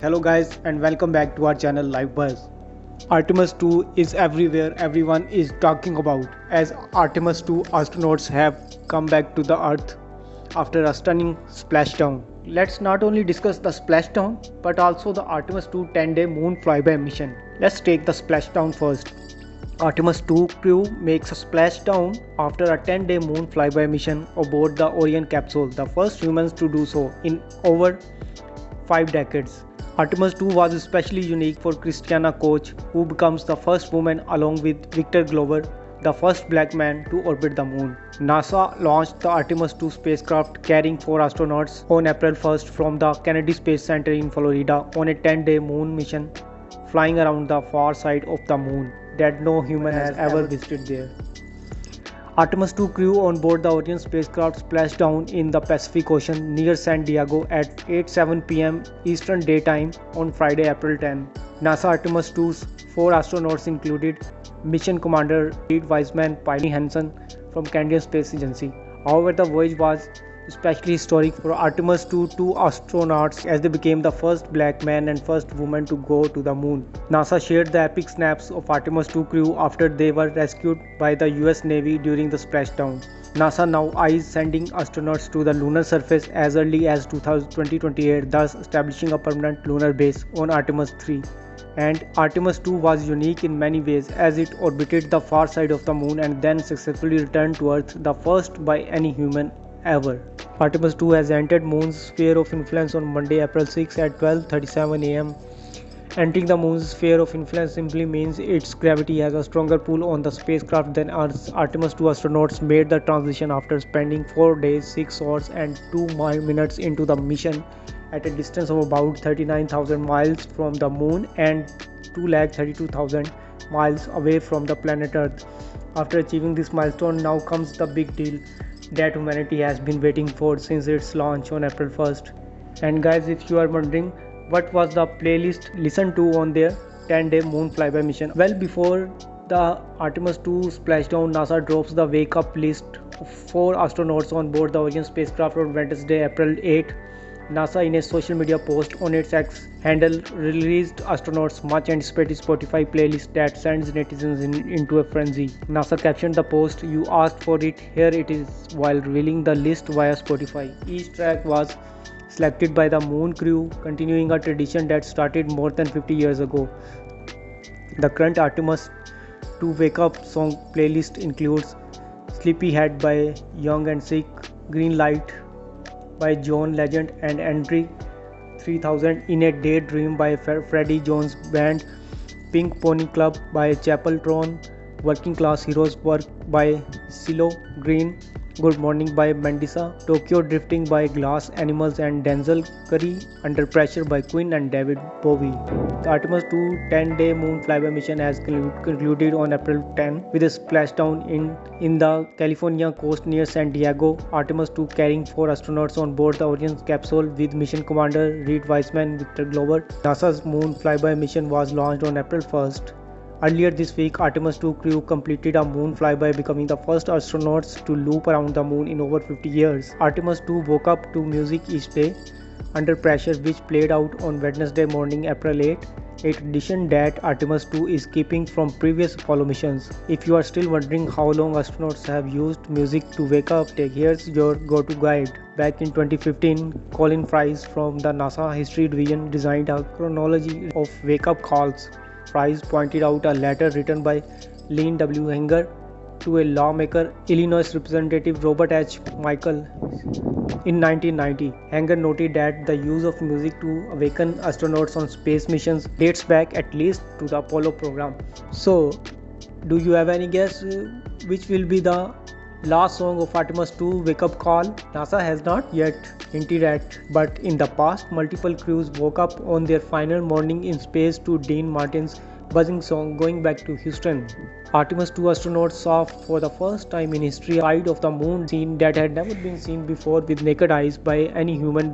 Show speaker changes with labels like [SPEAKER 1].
[SPEAKER 1] Hello guys and welcome back to our channel Live Buzz. Artemis 2 is everywhere, everyone is talking about as Artemis 2 astronauts have come back to the earth after a stunning splashdown. Let's not only discuss the splashdown but also the Artemis 2 10-day moon flyby mission. Let's take the splashdown first. Artemis 2 crew makes a splashdown after a 10-day moon flyby mission aboard the Orion capsule, the first humans to do so in over 5 decades. Artemis 2 was especially unique for Christiana Koch, who becomes the first woman along with Victor Glover, the first black man to orbit the moon. NASA launched the Artemis 2 spacecraft carrying 4 astronauts on April 1st from the Kennedy Space Center in Florida on a 10-day moon mission, flying around the far side of the moon that no human has ever visited there. Artemis 2 crew on board the Orion spacecraft splashed down in the Pacific Ocean near San Diego at 8:07 p.m. Eastern Daytime on Friday, April 10. NASA Artemis 2's 4 astronauts included Mission Commander Reed Wiseman, Pilot Hansen from Canadian Space Agency. However, the voyage was especially historic for Artemis 2 astronauts as they became the first black man and first woman to go to the moon. NASA shared the epic snaps of Artemis 2 crew after they were rescued by the US Navy during the splashdown. NASA now eyes sending astronauts to the lunar surface as early as 2028, thus establishing a permanent lunar base on Artemis 3. And Artemis 2 was unique in many ways as it orbited the far side of the moon and then successfully returned to Earth, the first by any human ever. Artemis 2 has entered Moon's sphere of influence on Monday, April 6 at 12:37 am. Entering the Moon's sphere of influence simply means its gravity has a stronger pull on the spacecraft than Earth's. Artemis 2 astronauts made the transition after spending 4 days, 6 hours and 2 minutes into the mission at a distance of about 39,000 miles from the Moon and 232,000 miles away from the planet Earth. After achieving this milestone, now comes the big deal that humanity has been waiting for since its launch on April 1st. And guys, if you are wondering what was the playlist listened to on their 10-day moon flyby mission, well, before the Artemis 2 splashdown, NASA drops the wake up list of 4 astronauts on board the Orion spacecraft on Wednesday, April 8. NASA in a social media post on its X handle released astronauts' much anticipated Spotify playlist that sends netizens into a frenzy. NASA captioned the post, "You asked for it, here it is," while revealing the list via Spotify. Each track was selected by the Moon crew, continuing a tradition that started more than 50 years ago. The current Artemis 2 Wake Up song playlist includes Sleepyhead by Young and Sick, Green Light by John Legend and Andre 3000, In a Daydream by Freddie Jones Band, Pink Pony Club by Chapeltron, Working Class Heroes Work by CeeLo Green, Good Morning by Mandisa, Tokyo Drifting by Glass Animals and Denzel Curry, Under Pressure by Queen and David Bowie. The Artemis 2 10-day moon flyby mission has concluded on April 10 with a splashdown in the California coast near San Diego. Artemis 2 carrying 4 astronauts on board the Orion capsule with Mission Commander Reed Wiseman and Victor Glover. NASA's moon flyby mission was launched on April 1st. Earlier this week, Artemis 2 crew completed a moon flyby, becoming the first astronauts to loop around the moon in over 50 years. Artemis 2 woke up to music each day, Under Pressure, which played out on Wednesday morning, April 8, a tradition that Artemis 2 is keeping from previous Apollo missions. If you are still wondering how long astronauts have used music to wake up, here's your go-to guide. Back in 2015, Colin Fries from the NASA History Division designed a chronology of wake-up calls. Fries pointed out a letter written by Lynn W. Hanger to a lawmaker, Illinois Representative Robert H. Michael, in 1990. Hanger noted that the use of music to awaken astronauts on space missions dates back at least to the Apollo program. So, do you have any guess which will be the last song of Artemis 2 Wake Up Call? NASA has not yet hinted at, but in the past, multiple crews woke up on their final morning in space to Dean Martin's buzzing song Going Back to Houston. Artemis 2 astronauts saw for the first time in history a side of the moon scene that had never been seen before with naked eyes by any human